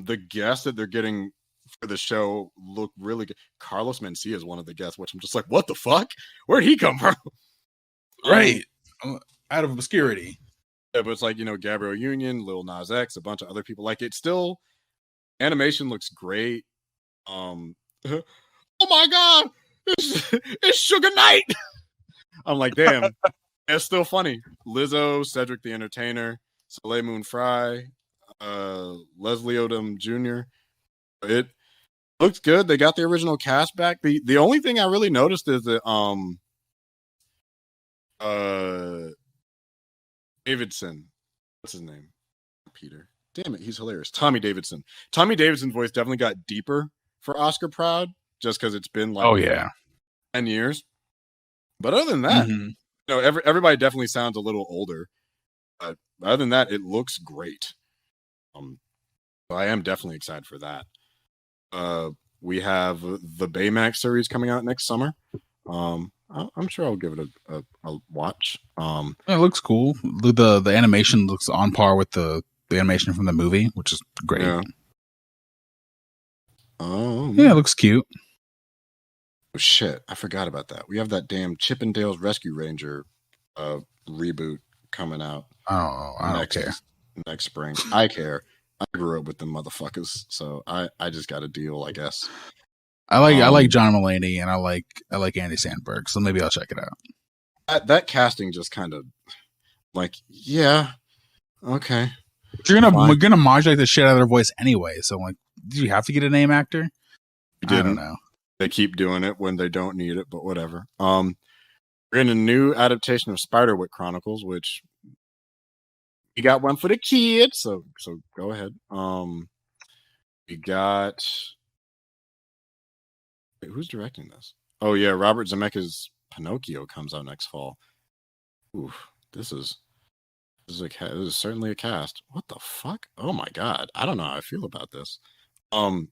The guests that they're getting for the show look really good. Carlos Mencia is one of the guests, which I'm just like, what the fuck? Where'd he come from? Right. Out of obscurity. Yeah, but it's like, Gabrielle Union, Lil Nas X, a bunch of other people. Like, it's still, animation looks great. Oh my God, it's Suge Knight. I'm like, damn, it's still funny. Lizzo, Cedric the Entertainer, Soleil Moon Frye, Leslie Odom Jr. It looks good. They got the original cast back. The only thing I really noticed is that Davidson, what's his name? Peter. Damn it, he's hilarious. Tommy Davidson's voice definitely got deeper for Oscar Proud, just because it's been like 10 years. But other than that, everybody definitely sounds a little older. But other than that, it looks great. So I am definitely excited for that. We have the Baymax series coming out next summer. I'm sure I'll give it a watch. It looks cool. The animation looks on par with the animation from the movie, which is great. Yeah. It looks cute. Oh shit, I forgot about that. We have that damn Chippendales Rescue Ranger reboot coming out. Oh, I don't care. Next spring. I care. I grew up with them motherfuckers, so I just got a deal, I guess. I like John Mulaney and I like Andy Samberg, so maybe I'll check it out. That casting just kind of like, yeah, okay. You're gonna modulate the shit out of their voice anyway, so like, did you have to get a name actor? I don't know. They keep doing it when they don't need it, but whatever. We're in a new adaptation of Spiderwick Chronicles, which we got one for the kids, so go ahead. We got. Wait, who's directing this? Oh yeah, Robert Zemeckis' Pinocchio comes out next fall. Ooh, this is certainly a cast. What the fuck? Oh my god, I don't know how I feel about this. Listen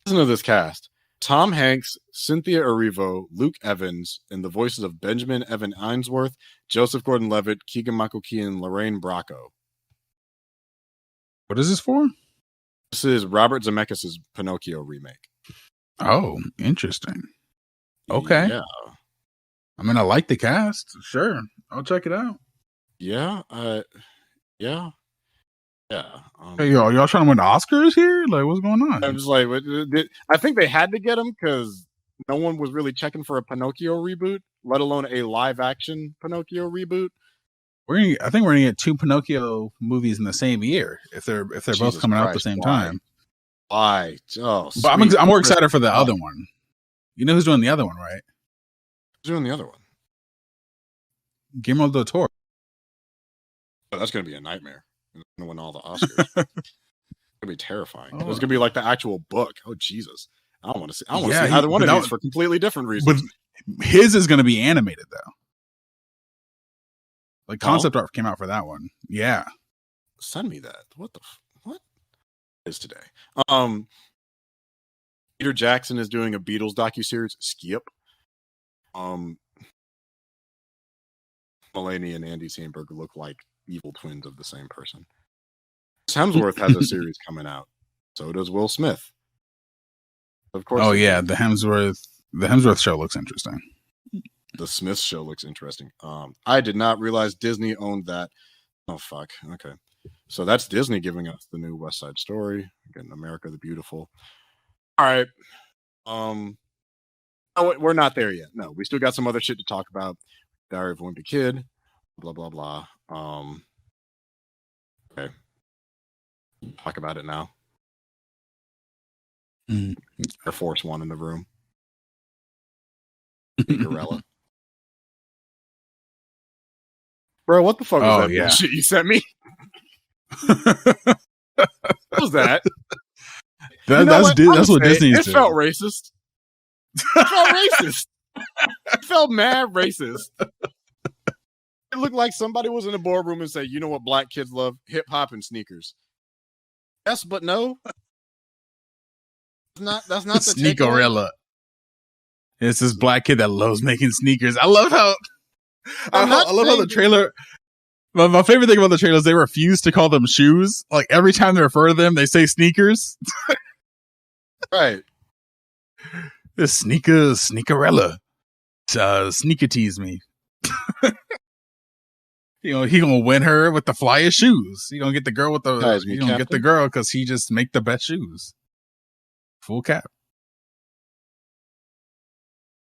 to this cast: Tom Hanks, Cynthia Erivo, Luke Evans, and the voices of Benjamin Evan Ainsworth, Joseph Gordon-Levitt, Keegan-Michael Key, and Lorraine Bracco. What is this for? This is Robert Zemeckis' Pinocchio remake. Oh, interesting. Okay. Yeah. I mean, I like the cast. Sure. I'll check it out. Yeah. Yeah. Hey, y'all trying to win Oscars here? Like, what's going on? I'm just like, I think they had to get them because no one was really checking for a Pinocchio reboot, let alone a live action Pinocchio reboot. I think we're gonna get 2 Pinocchio movies in the same year if they're both coming out at the same time. Why? Oh, but I'm more excited for the other one. You know who's doing the other one, right? Who's doing the other one? Guillermo del Toro. Oh, that's gonna be a nightmare. It's gonna win all the Oscars. It's gonna be terrifying. It's gonna be like the actual book. Oh Jesus! I don't want to see. I want to see either one of these for completely different reasons. But his is going to be animated though. Like concept art came out for that one. Yeah. Send me that. What is today? Peter Jackson is doing a Beatles docu-series. Skip. Mulaney and Andy Samberg look like evil twins of the same person. Hemsworth has a series coming out. So does Will Smith. Of course. Oh yeah, the Hemsworth show looks interesting. The Smith show looks interesting. I did not realize Disney owned that. Oh fuck. Okay. So that's Disney giving us the new West Side Story. Again, America the Beautiful. All right. Oh, we're not there yet. No, we still got some other shit to talk about. Diary of a Wimpy Kid. Blah blah blah. Okay. Talk about it now. Air Force One in the room. Gorilla. Bro, what the fuck was that bullshit you sent me? What was that? That's what Disney's doing. It felt racist. It felt racist. It felt mad racist. It looked like somebody was in a boardroom and said, "You know what black kids love? Hip hop and sneakers." Yes, but no. That's not the Sneakerella. It's this black kid that loves making sneakers. I love how the trailer. My favorite thing about the trailer is they refuse to call them shoes. Like every time they refer to them, they say sneakers. Right. This sneakerella. Sneaker tease me. He gonna win her with the flyest shoes. He gonna get the girl with the. He gonna get the girl because he just make the best shoes. Full cap.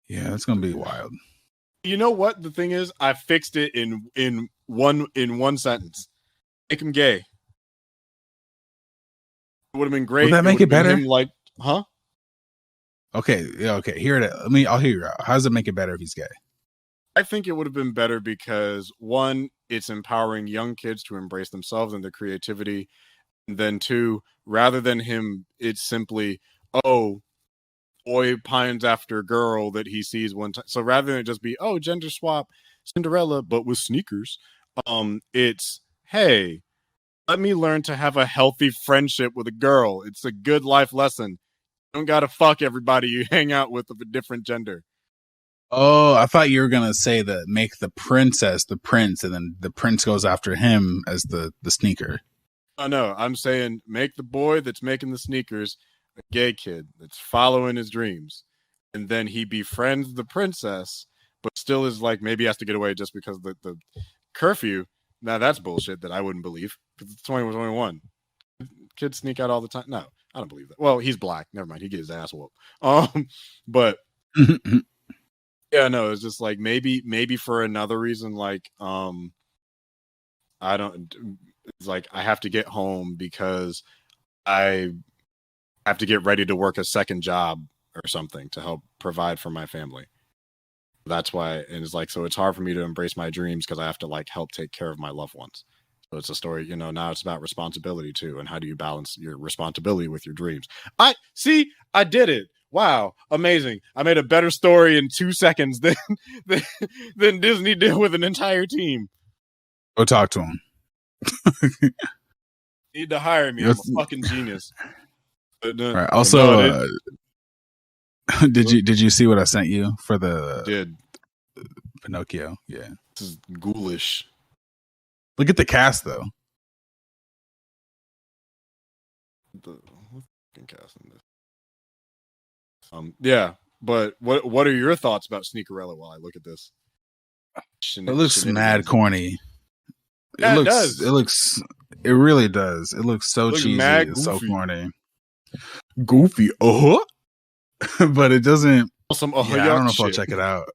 Yeah, it's gonna be wild. You know what the thing is? I fixed it in one sentence. Make him gay. It would have been great. Would that make it better? Huh? Okay, yeah, okay. I'll hear you out. How does it make it better if he's gay? I think it would have been better because one, it's empowering young kids to embrace themselves and their creativity. And then two, rather than him, it's simply, oh, boy pines after girl that he sees one time. So rather than it just be, oh, gender swap Cinderella, but with sneakers, it's, hey, let me learn to have a healthy friendship with a girl. It's a good life lesson. You don't gotta fuck everybody you hang out with of a different gender. Oh, I thought you were gonna say that make the princess the prince, and then the prince goes after him as the sneaker. Oh no, I'm saying make the boy that's making the sneakers a gay kid that's following his dreams, and then he befriends the princess, but still is like maybe has to get away just because the curfew. Now that's bullshit that I wouldn't believe because it's 2021. Kids sneak out all the time. No, I don't believe that. Well, he's black. Never mind. He gets his ass whooped. But yeah, no, it's just like maybe for another reason, like I don't. It's like I have to get home because I have to get ready to work a second job or something to help provide for my family. That's why, and it's like, so it's hard for me to embrace my dreams because I have to like help take care of my loved ones. So it's a story, now it's about responsibility too. And how do you balance your responsibility with your dreams? I did it. Wow. Amazing. I made a better story in 2 seconds than Disney did with an entire team. Go talk to him. Need to hire me. I'm a fucking genius. Right. Also, did you see what I sent you for the Pinocchio? Yeah, this is ghoulish. Look at the cast though. The cast in this. Yeah, but what are your thoughts about Sneakerella while I look at this? It looks mad corny. Yeah, it does. It really does. It looks so cheesy. It's so corny. Goofy. But it doesn't. Some Yeah, I don't know if I'll shit. check it out.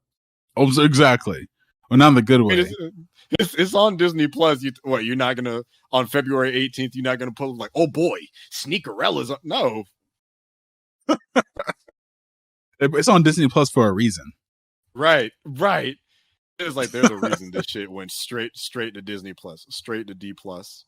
Oh, exactly. Well, not in the good way. I mean, it's on Disney Plus. You're not gonna on February 18th? You're not gonna put like, oh boy, Sneakerella's up. No, It's on Disney Plus for a reason. right. It's like there's a reason this shit went straight to Disney Plus, straight to D Plus.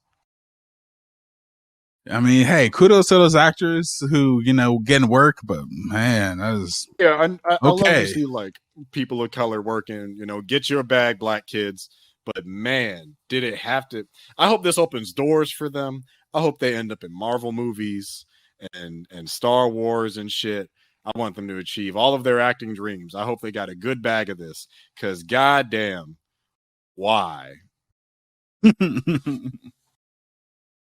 I mean, hey, kudos to those actors who getting work, but man, that is I love to see like people of color working. Get your bag, black kids. But man, did it have to? I hope this opens doors for them. I hope they end up in Marvel movies and Star Wars and shit. I want them to achieve all of their acting dreams. I hope they got a good bag of this, because goddamn, why?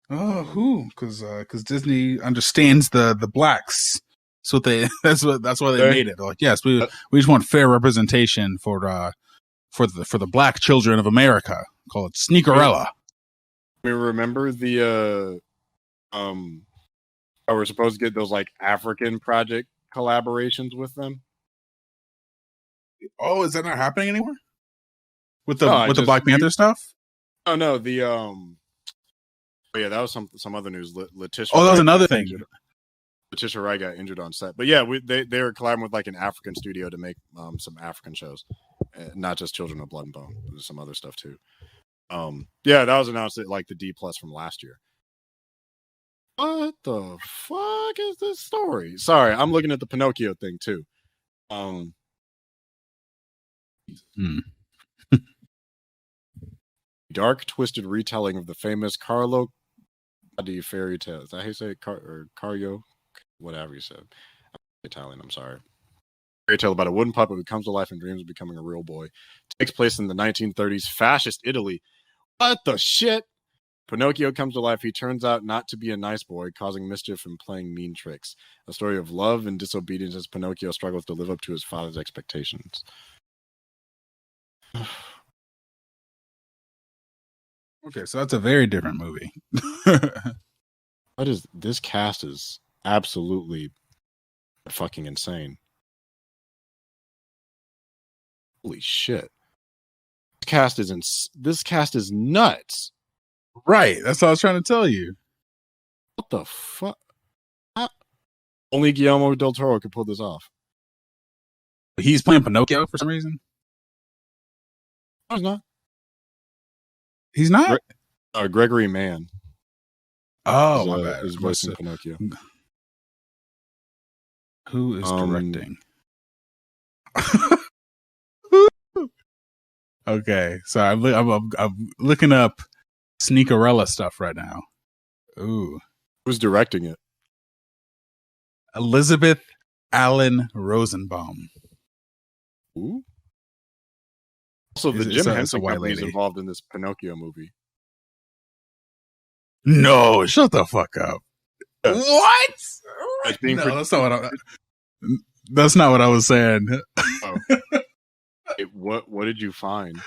Oh, because Disney understands the blacks. So that's why they made it. They're like, yes, we just want fair representation for the black children of America. Call it Sneakerella. We remember the we're supposed to get those like African project collaborations with them. Oh, is that not happening anymore? With the Black Panther stuff? Oh no, yeah, that was some other news. Letitia. Oh, that was another thing. Letitia Wright got injured on set, but yeah, they were collaborating with like an African studio to make some African shows, not just Children of Blood and Bone. There's some other stuff too. Yeah, that was announced at like the D Plus from last year. What the fuck is this story? Sorry, I'm looking at the Pinocchio thing too. Dark, twisted retelling of the famous Carlo Di fairy tale. Is that how you say it? Cario? Whatever you said. I'm Italian, I'm sorry. Fairy tale about a wooden puppet who comes to life and dreams of becoming a real boy. Takes place in the 1930s fascist Italy. What the shit? Pinocchio comes to life. He turns out not to be a nice boy, causing mischief and playing mean tricks. A story of love and disobedience as Pinocchio struggles to live up to his father's expectations. Okay, so that's a very different movie. This cast is absolutely fucking insane. Holy shit. This cast is nuts. Right, that's what I was trying to tell you. What the fuck? Only Guillermo del Toro could pull this off. He's playing Pinocchio for some reason? No, he's not. He's not? Gregory Mann. Oh, my bad. Is voicing Pinocchio. Who is directing? Okay, so I'm looking up Sneakerella stuff right now. Ooh. Who's directing it? Elizabeth Allen Rosenbaum. Ooh. Also, the Jim Henson Company is involved in this Pinocchio movie. No, shut the fuck up. What? That's not what I was saying. Oh. What did you find?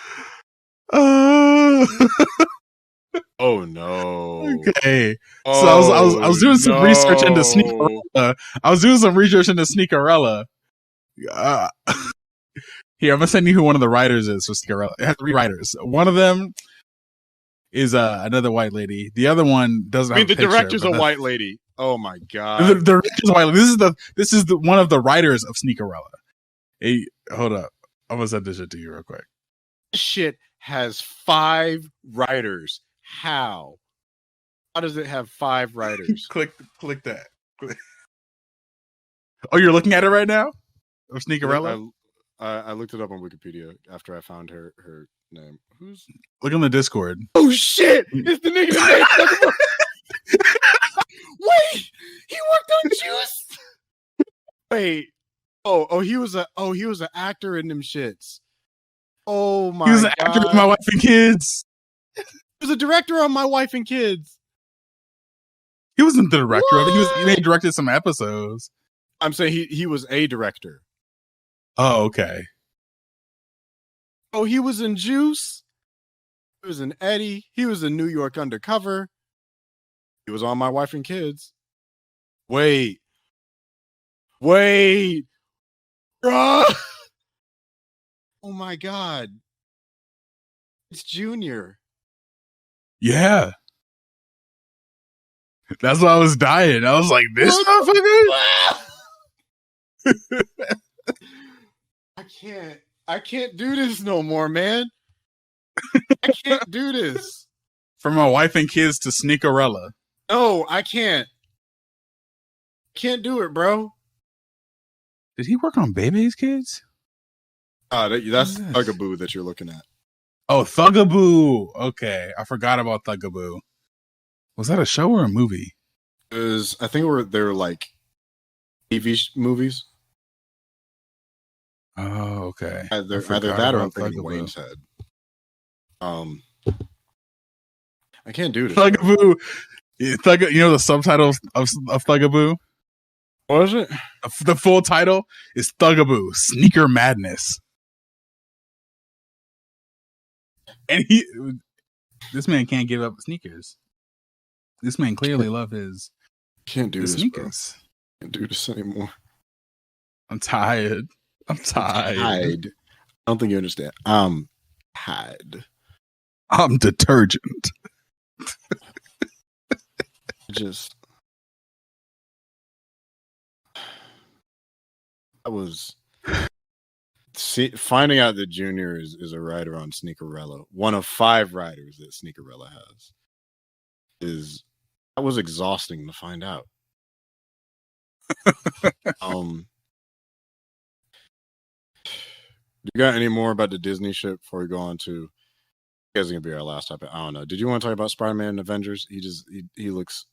Oh no. Okay. So I was doing some research into Sneakerella. Here, I'm gonna send you who one of the writers is for Sneakerella. It has 3 writers. One of them is another white lady. The other one doesn't have a picture. The director's a white lady. Oh my god. The director's a white lady. This is one of the writers of Sneakerella. Hey, hold up. I'm gonna send this shit to you real quick. This shit has 5 writers. How does it have 5 writers? click that. Oh, you're looking at it right now? Of Sneakerella? I looked it up on Wikipedia after I found her name. Look on the Discord. Oh shit! It's the nigga that Wait! He worked on Juice? Wait. Oh, he was an actor in them shits. Oh my god. He was an actor in My Wife and Kids. He was a director on My Wife and Kids. He wasn't the director of it. He directed some episodes. I'm saying he was a director. Oh, okay. Oh, he was in Juice. He was in Eddie. He was in New York Undercover. He was on My Wife and Kids. Wait. Bruh! Oh my god. It's Junior. Yeah. That's why I was dying. I was like, this motherfucker? I can't do this no more, man. I can't do this. From my wife and kids to Sneakerella. No, I can't. Can't do it, bro. Did he work on Baymax Kids? That's Thugaboo that you're looking at. Oh, Thugaboo. Okay. I forgot about Thugaboo. Was that a show or a movie? I think they're like TV movies. Oh, okay. Either that or I'm thinking Wayne's Head. I can't do this. Thugaboo. You know the subtitle of Thugaboo? What is it? The full title is Thugaboo, Sneaker Madness. And this man can't give up sneakers. This man clearly loves his can't do this, sneakers. Bro. Can't do this anymore. I'm tired. I don't think you understand. I'm tired. I'm detergent. I was finding out that Junior is a writer on Sneakerella, one of 5 writers that Sneakerella has. That was exhausting to find out. You got any more about the Disney shit before we go on to? I guess it's gonna be our last topic. I don't know. Did you want to talk about Spider-Man and Avengers? He looks.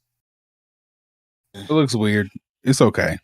It looks weird. It's okay.